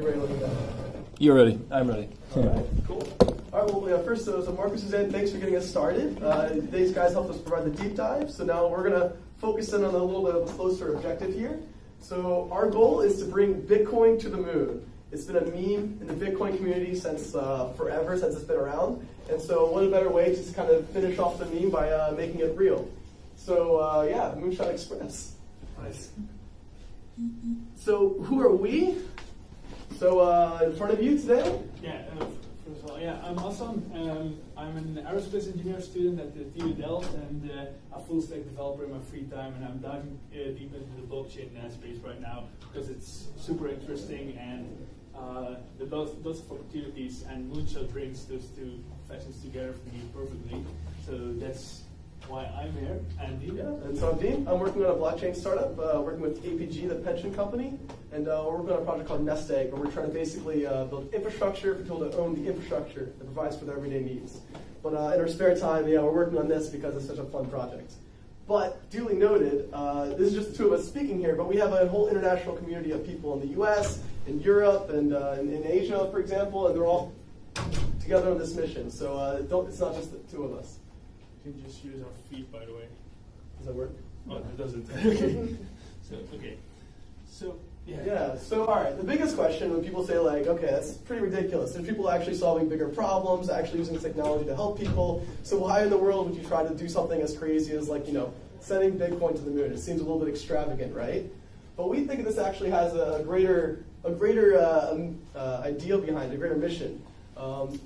be ready to let you know. You're ready. I'm ready. All right, cool. All right, well, first, so Marcus and Suzanne, thanks for getting us started. These guys helped us provide the deep dive, so now we're going to focus in on a little bit of a closer objective here. So our goal is to bring Bitcoin to the moon. It's been a meme in the Bitcoin community since forever, since it's been around. And so what a better way to kind of finish off the meme by making it real. So yeah, Moonshot Express. Nice. So who are we? So in front of you today? Yeah, first of all, yeah, I'm Hassan. I'm an aerospace engineer student at the TU Delft and a full stack developer in my free time, and I'm diving deep into the blockchain space right now because it's super interesting and there's lots of opportunities, and Moonshot brings those two factions together for me perfectly. So that's why I'm here. And Dean? Yeah, and so I'm Dean. I'm working on a blockchain startup, working with APG, the pension company, and we're working on a project called Nest Egg, where we're trying to basically build infrastructure for people to own the infrastructure that provides for their everyday needs. But in our spare time, yeah, we're working on this because it's such a fun project. But duly noted, this is just the two of us speaking here, but we have a whole international community of people in the US, in Europe, and in Asia, for example, and they're all together on this mission. So it's not just the two of us. You can just use our feet, by the way. Does that work? Oh, it doesn't. Okay. So, yeah. Yeah, so all right, the biggest question when people say like, okay, that's pretty ridiculous. There's people actually solving bigger problems, actually using technology to help people. So why in the world would you try to do something as crazy as like, sending Bitcoin to the moon? It seems a little bit extravagant, right? But we think this actually has a greater idea behind it, a greater mission.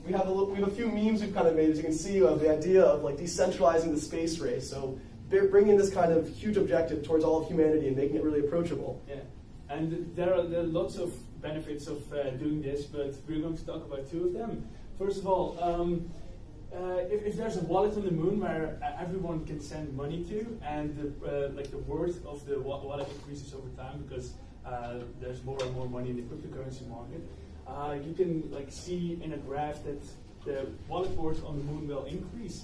We have a few memes we've kind of made, as you can see, of the idea of like decentralizing the space race. So bringing this kind of huge objective towards all of humanity and making it really approachable. Yeah, and there are lots of benefits of doing this, but we're going to talk about two of them. First of all, if there's a wallet on the moon where everyone can send money to, and the worth of the wallet increases over time because there's more and more money in the cryptocurrency market. You can see in a graph that the wallet worth on the moon will increase,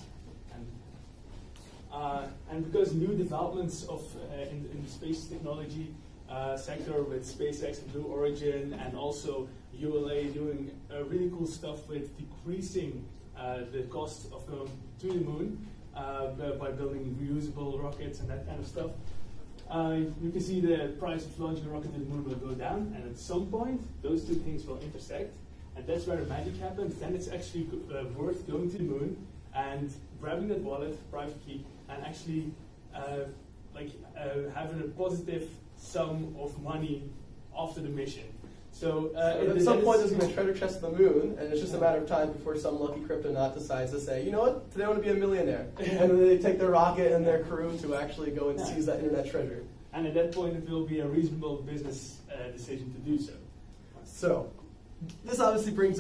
and because new developments in the space technology sector with SpaceX and Blue Origin, and also ULA doing really cool stuff with decreasing the cost of going to the moon by building reusable rockets and that kind of stuff. You can see the price of launching a rocket to the moon will go down, and at some point, those two things will intersect, and that's where the magic happens. Then it's actually worth going to the moon and grabbing that wallet, private key, and actually having a positive sum of money after the mission. So at some point, there's going to be a treasure chest on the moon, and it's just a matter of time before some lucky cryptonaut decides to say, you know what, today I want to be a millionaire. And then they take their rocket and their crew to actually go and seize that internet treasure. And at that point, it will be a reasonable business decision to do so. So this obviously brings,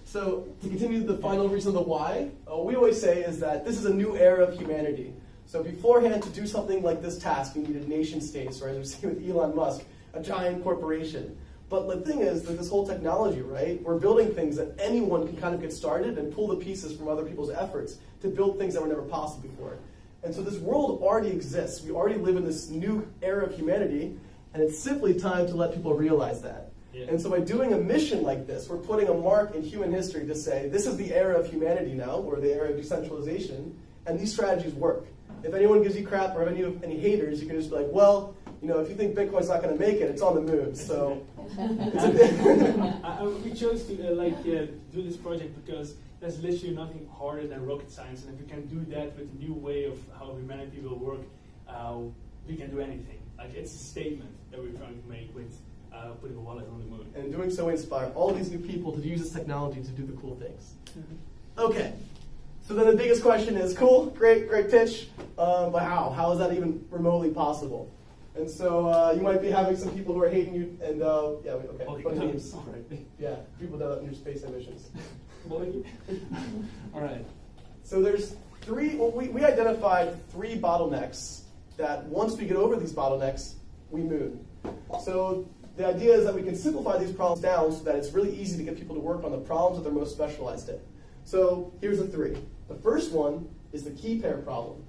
so to continue the final reason of the why, we always say is that this is a new era of humanity. So beforehand, to do something like this task, you needed nation states, or as we see with Elon Musk, a giant corporation. But the thing is that this whole technology, right, we're building things that anyone can kind of get started and pull the pieces from other people's efforts to build things that were never possible before. And so this world already exists. We already live in this new era of humanity, and it's simply time to let people realize that. Yeah. And so by doing a mission like this, we're putting a mark in human history to say, this is the era of humanity now, or the era of decentralization, and these strategies work. If anyone gives you crap or any haters, you can just be like, well, if you think Bitcoin's not going to make it, it's on the moon. So we chose to do this project because there's literally nothing harder than rocket science, and if we can do that with a new way of how humanity will work, we can do anything. It's a statement that we're trying to make with putting a wallet on the moon. And doing so inspire all these new people to use this technology to do the cool things. Okay. So then the biggest question is, cool, great pitch, but how? How is that even remotely possible? And so you might be having some people who are hating you, and fun names. Right. Yeah, people that do space emissions. All right. So there's we identified 3 bottlenecks that once we get over these bottlenecks, we moon. So the idea is that we can simplify these problems down so that it's really easy to get people to work on the problems that they're most specialized in. So here's the 3. The first one is the key pair problem.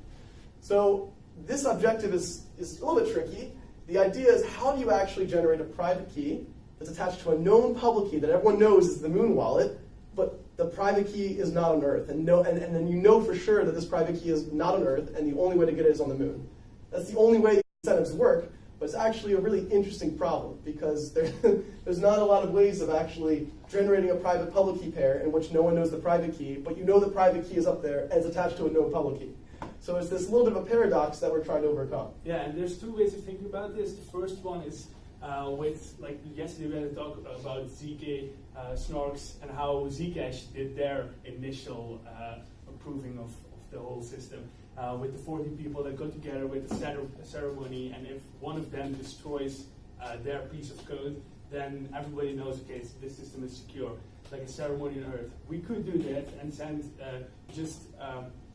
So this objective is a little bit tricky. The idea is, how do you actually generate a private key that's attached to a known public key that everyone knows is the Moon wallet, but the private key is not on Earth. And then you know for sure that this private key is not on Earth, and the only way to get it is on the Moon. That's the only way the incentives work, but it's actually a really interesting problem because there's not a lot of ways of actually generating a private public key pair in which no one knows the private key, but you know the private key is up there and it's attached to a known public key. So it's this little bit of a paradox that we're trying to overcome. Yeah, and there's two ways of thinking about this. The first one is with, like yesterday we had a talk about ZK, Snorks, and how Zcash did their initial approving of the whole system. With the 40 people that go together with a ceremony, and if one of them destroys their piece of code, then everybody knows, okay, this system is secure, like a ceremony on Earth. We could do that and send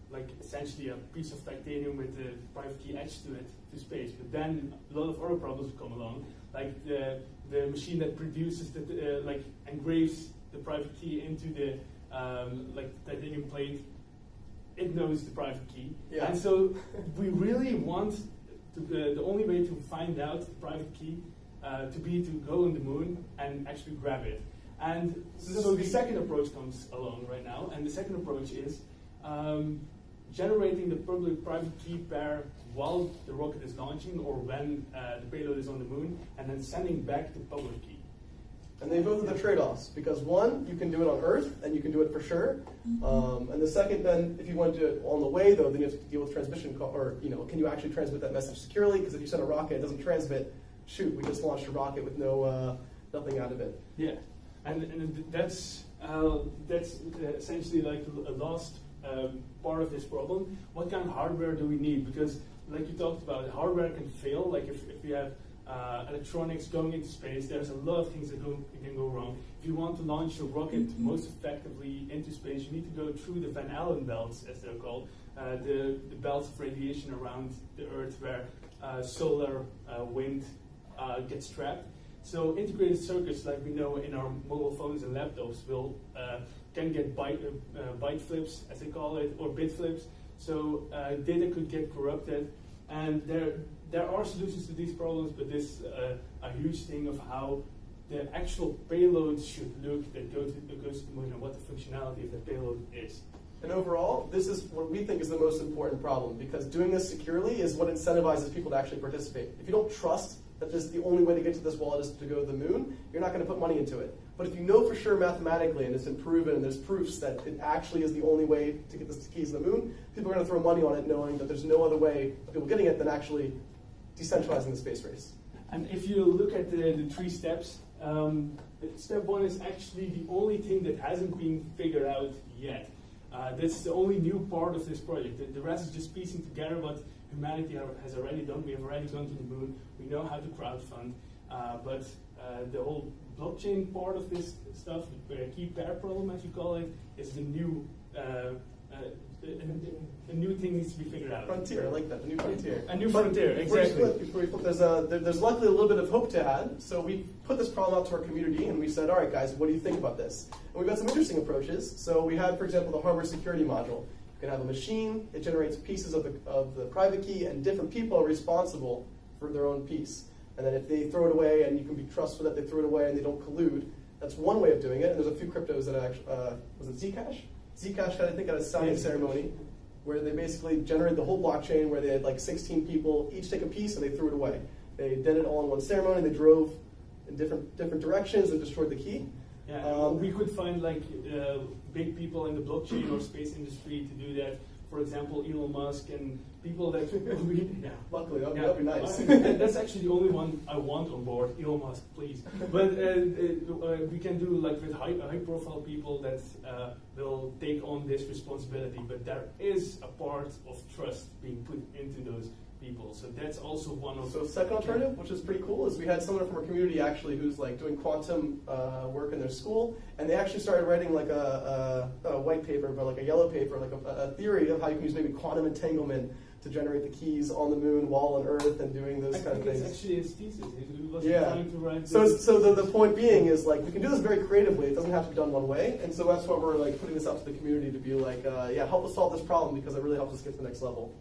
like essentially a piece of titanium with the private key etched to it to space. But then a lot of other problems come along, like the machine that produces like engraves the private key into the like titanium plate. It knows the private key, and so we really want the only way to find out the private key to go on the Moon and actually grab it. And so the second approach comes along right now, and the second approach is generating the public-private key pair while the rocket is launching or when the payload is on the Moon, and then sending back the public key. And they both have the trade-offs, because one, you can do it on Earth, and you can do it for sure. And the second, then, if you want to do it on the way, though, then you have to deal with transmission, or can you actually transmit that message securely? Because if you send a rocket, it doesn't transmit. Shoot, we just launched a rocket with nothing out of it. Yeah, and that's essentially like a last part of this problem. What kind of hardware do we need? Because, like you talked about, hardware can fail. Like if you have electronics going into space, there's a lot of things that can go wrong. If you want to launch your rocket most effectively into space, you need to go through the Van Allen belts, as they're called, the belts of radiation around the Earth where solar wind gets trapped. So integrated circuits, like we know in our mobile phones and laptops, can get byte flips, as they call it, or bit flips. So data could get corrupted, and there are solutions to these problems, but this a huge thing of how the actual payload should look that goes to the Moon and what the functionality of the payload is. And overall, this is what we think is the most important problem, because doing this securely is what incentivizes people to actually participate. If you don't trust that this, the only way to get to this wallet is to go to the Moon, you're not going to put money into it. But if you know for sure mathematically, and it's been proven, and there's proofs that it actually is the only way to get the keys to the Moon, people are going to throw money on it knowing that there's no other way of people getting it than actually decentralizing the space race. And if you look at the 3 steps, step 1 is actually the only thing that hasn't been figured out yet. That's the only new part of this project. The rest is just piecing together what humanity has already done. We have already gone to the Moon. We know how to crowdfund. But the whole blockchain part of this stuff, the key pair problem, as you call it, is the new a new thing needs to be figured out. Frontier, I like that, the new frontier. A new frontier, exactly. Before we flip, there's luckily a little bit of hope to add. So we put this problem out to our community and we said, all right guys, what do you think about this? And we've got some interesting approaches. So we had, for example, the hardware security module. You can have a machine, it generates pieces of the private key, and different people are responsible for their own piece. And then if they throw it away, and you can be trustful that they threw it away and they don't collude, that's one way of doing it. And there's a few cryptos that actually, was it Zcash? Zcash had, I think, had a signing ceremony where they basically generated the whole blockchain, where they had like 16 people each take a piece and they threw it away. They did it all in one ceremony. They drove in different directions and destroyed the key. Yeah, we could find like big people in the blockchain or space industry to do that. For example, Elon Musk and people that Luckily, that'd be nice. That's actually the only one I want on board. Elon Musk, please. But we can do like with high-profile people that will take on this responsibility. But there is a part of trust being put into those people. So that's also one of. So second alternative, which is pretty cool, is we had someone from our community actually who's like doing quantum work in their school, and they actually started writing like a white paper, but like a yellow paper, like a theory of how you can use maybe quantum entanglement to generate the keys on the Moon while on Earth and doing those kind of things. It's actually his thesis. He was trying to write. So the point being is like we can do this very creatively. It doesn't have to be done one way, and so that's why we're like putting this out to the community to be like, help us solve this problem because it really helps us get to the next level.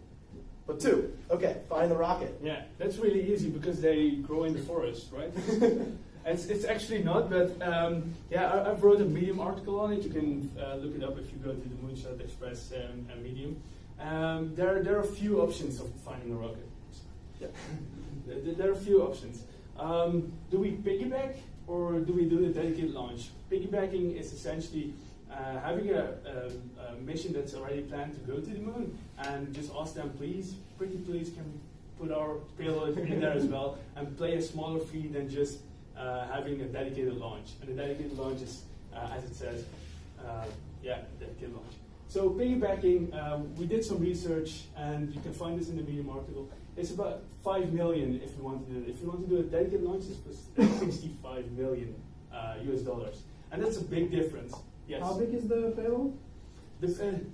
But 2, okay, find the rocket. Yeah, that's really easy because they grow in the forest, right? It's actually not, but yeah, I've wrote a Medium article on it. You can look it up if you go to the Moonshot Express and Medium. There are a few options of finding a rocket. Yeah. There are a few options. Do we piggyback or do we do a dedicated launch? Piggybacking is essentially having a mission that's already planned to go to the moon and just ask them, pretty please, can we put our payload in there as well and pay a smaller fee than just having a dedicated launch. And the dedicated launch is, as it says, dedicated launch. So piggybacking, we did some research, and you can find this in the Medium article. It's about 5 million if you want to do it. If you want to do a dedicated launch, it's 65 million US dollars, and that's a big difference. Yes. How big is the payload?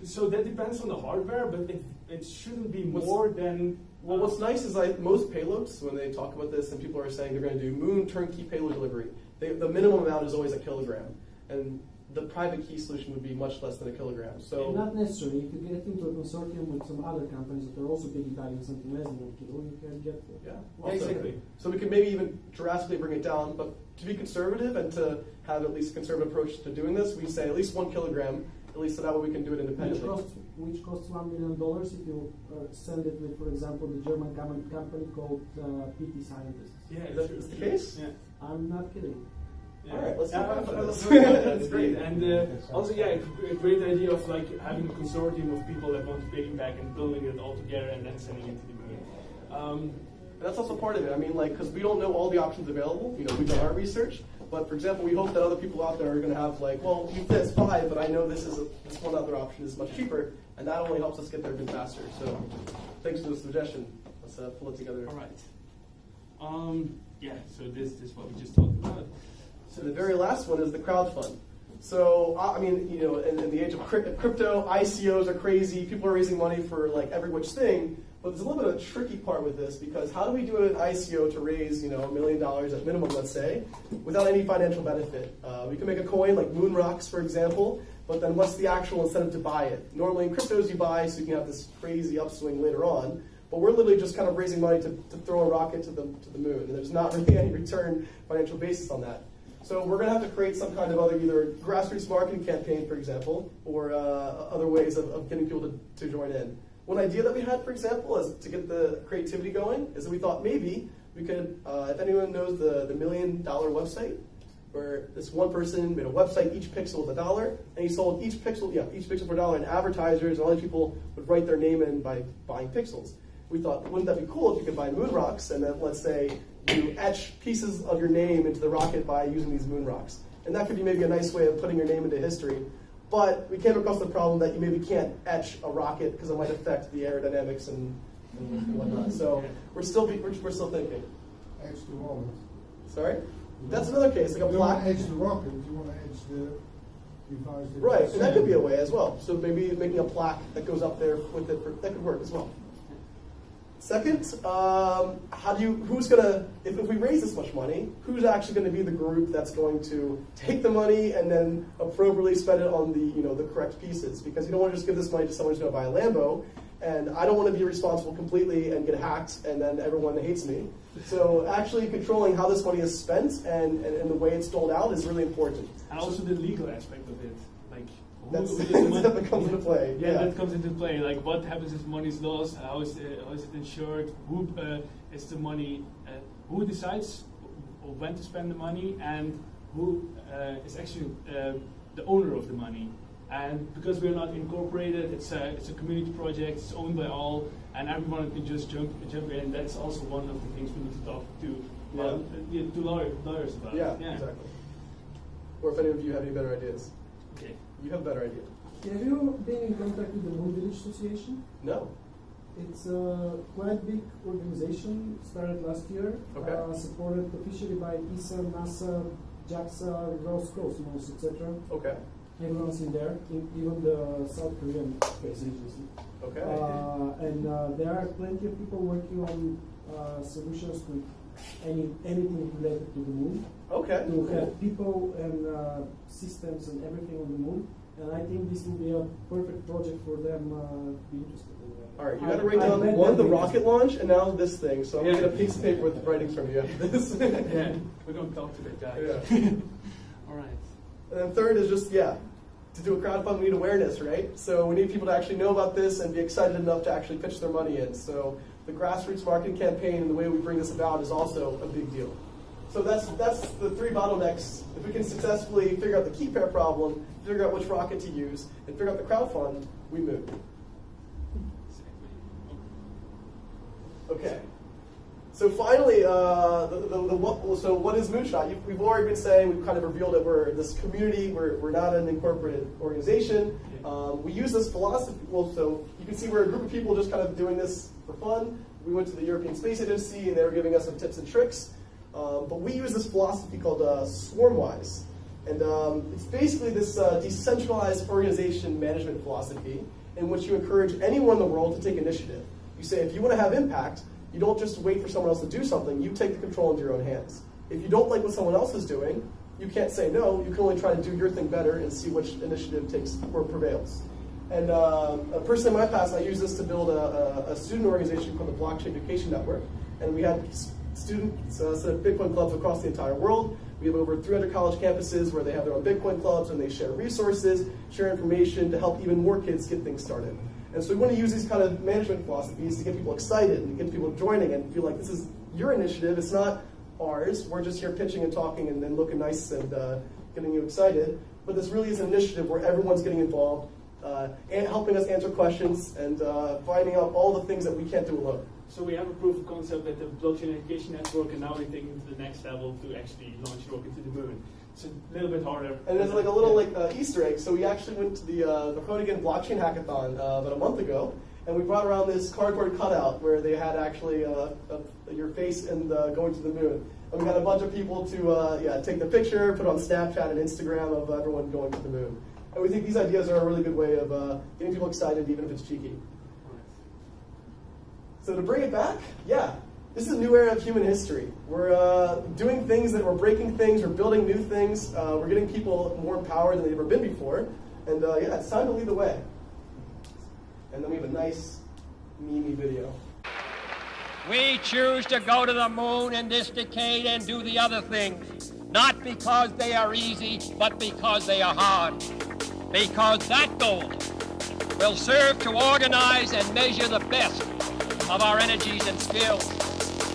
So that depends on the hardware, but it shouldn't be more than. Well, what's nice is most payloads, when they talk about this and people are saying they're going to do moon turnkey payload delivery, the minimum amount is always a kilogram. And the private key solution would be much less than a kilogram. So not necessarily. If you get into a consortium with some other companies that are also piggybacking something less than a kilo, you can get there. yeah, Exactly. So we could maybe even drastically bring it down, but to be conservative and to have at least a conservative approach to doing this, we say at least 1 kilogram, at least so that way we can do it independently. Which costs $1 million if you send it with, for example, the German company called PT Scientists. Yeah, Is that the case? Yeah. I'm not kidding. Yeah. All right, let's talk about this. That's great. And also, yeah, a great idea of like having a consortium of people that want to piggyback and building it all together and then sending it to the moon. And that's also part of it. I mean, like, because we don't know all the options available. You know, we've done our research, but for example, we hope that other people out there are going to have like, well, you this 5, but I know this one other option is much cheaper, and that only helps us get there a bit faster. So, thanks for the suggestion. Let's pull it together. All right. Yeah. So this is what we just talked about. So the very last one is the crowdfund. So, I mean, you know, in the age of crypto, ICOs are crazy. People are raising money for like every which thing. But there's a little bit of a tricky part with this because how do we do an ICO to raise, $1 million at minimum, let's say, without any financial benefit? We can make a coin like Moon Rocks, for example, but then what's the actual incentive to buy it? Normally in cryptos you buy so you can have this crazy upswing later on. But we're literally just kind of raising money to throw a rocket to the moon. And there's not really any return financial basis on that. So we're going to have to create some kind of other either grassroots marketing campaign, for example, or other ways of getting people to join in. One idea that we had, for example, is to get the creativity going, is that we thought maybe we could, if anyone knows the $1 Million website, where this one person made a website, each pixel was $1, and he sold each pixel for $1, and advertisers and other people would write their name in by buying pixels. We thought, wouldn't that be cool if you could buy moon rocks, and then let's say you etch pieces of your name into the rocket by using these moon rocks. And that could be maybe a nice way of putting your name into history. But we came across the problem that you maybe can't etch a rocket because it might affect the aerodynamics and whatnot. So we're still thinking. Edge the wallet. Sorry? That's another case, like a You don't want plaque. to edge the rocket, you want to edge the device. Right, and that could be a way as well. So maybe making a plaque that goes up there with it, that could work as well. Second, if we raise this much money, who's actually going to be the group that's going to take the money and then appropriately spend it on the correct pieces? Because you don't want to just give this money to someone who's going to buy a Lambo, and I don't want to be responsible completely and get hacked and then everyone hates me. So actually controlling how this money is spent and the way it's doled out is really important. And also the legal aspect of it, like That comes into play. Yeah, that comes into play. Like, what happens if money is lost? How is it insured? Who is the money? Who decides when to spend the money, and who is actually the owner of the money? And because we're not incorporated, it's a community project. It's owned by all, and everyone can just jump in. That's also one of the things we need to talk to lawyers about. Yeah, exactly. Or if any of you have any better ideas. Okay. You have a better idea. Have you been in contact with the Moon Village Association? No. It's a quite big organization, started last year, Okay. supported officially by ESA, NASA, JAXA, Roscosmos, etc. Okay. Everyone's in there, even the South Korean space agency. Okay. And there are plenty of people working on solutions with anything related to the moon. Okay. To have people and systems and everything on the moon. And I think this will be a perfect project for them to be interested in that. All right, you got to write I down bet one, the that rocket launch, and now this thing. So I'm Yeah. going to get a piece of paper with writings from you after this. Yeah, we're going to talk to that guy. Yeah. All right. And then third is just, to do a crowdfund, we need awareness, right? So we need people to actually know about this and be excited enough to actually pitch their money in. So the grassroots marketing campaign and the way we bring this about is also a big deal. So that's the three bottlenecks. If we can successfully figure out the key pair problem, figure out which rocket to use, and figure out the crowdfund, we move. Okay. So finally, so what is Moonshot? We've already been saying, we've kind of revealed that we're this community, we're not an incorporated organization. We use this philosophy, so you can see we're a group of people just kind of doing this for fun. We went to the European Space Agency and they were giving us some tips and tricks. But we use this philosophy called Swarmwise. And it's basically this decentralized organization management philosophy in which you encourage anyone in the world to take initiative. You say, if you want to have impact, you don't just wait for someone else to do something, you take the control into your own hands. If you don't like what someone else is doing, you can't say no, you can only try to do your thing better and see which initiative takes or prevails. And a person in my past, I used this to build a student organization called the Blockchain Education Network. And we had students set up Bitcoin clubs across the entire world. We have over 300 college campuses where they have their own Bitcoin clubs and they share resources, share information to help even more kids get things started. And so we want to use these kind of management philosophies to get people excited and get people joining and feel like this is your initiative, it's not ours. We're just here pitching and talking and looking nice and getting you excited. But this really is an initiative where everyone's getting involved and helping us answer questions and finding out all the things that we can't do alone. So we have a proof of concept at the Blockchain Education Network, and now we're taking it to the next level to actually launch a rocket to the moon. It's a little bit harder. And there's like a little Easter egg. So we actually went to the Groningen Blockchain Hackathon about a month ago, and we brought around this cardboard cutout where they had actually your face and going to the moon. And we had a bunch of people to take the picture, put it on Snapchat and Instagram of everyone going to the moon. And we think these ideas are a really good way of getting people excited, even if it's cheeky. So to bring it back, this is a new era of human history. We're doing things we're breaking things, we're building new things, we're getting people more empowered than they've ever been before. And it's time to lead the way. And then we have a nice, meme video. We choose to go to the moon in this decade and do the other things, not because they are easy, but because they are hard. Because that goal will serve to organize and measure the best of our energies and skills.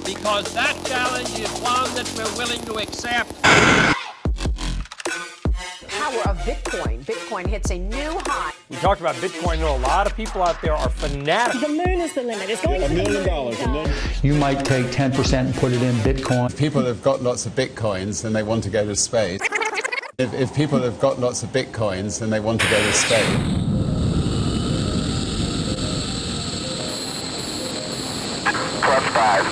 Because that challenge is one that we're willing to accept. Power of Bitcoin. Bitcoin hits a new high. We talked about Bitcoin. A lot of people out there are fanatics. The moon is the limit. It's going to $1 million. You might take 10% and put it in Bitcoin. If people have got lots of Bitcoins and they want to go to space. If people have got lots of Bitcoins and they want to go to space. +5.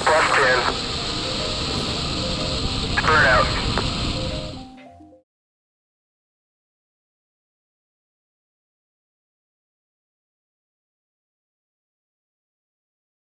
+10. Burn out.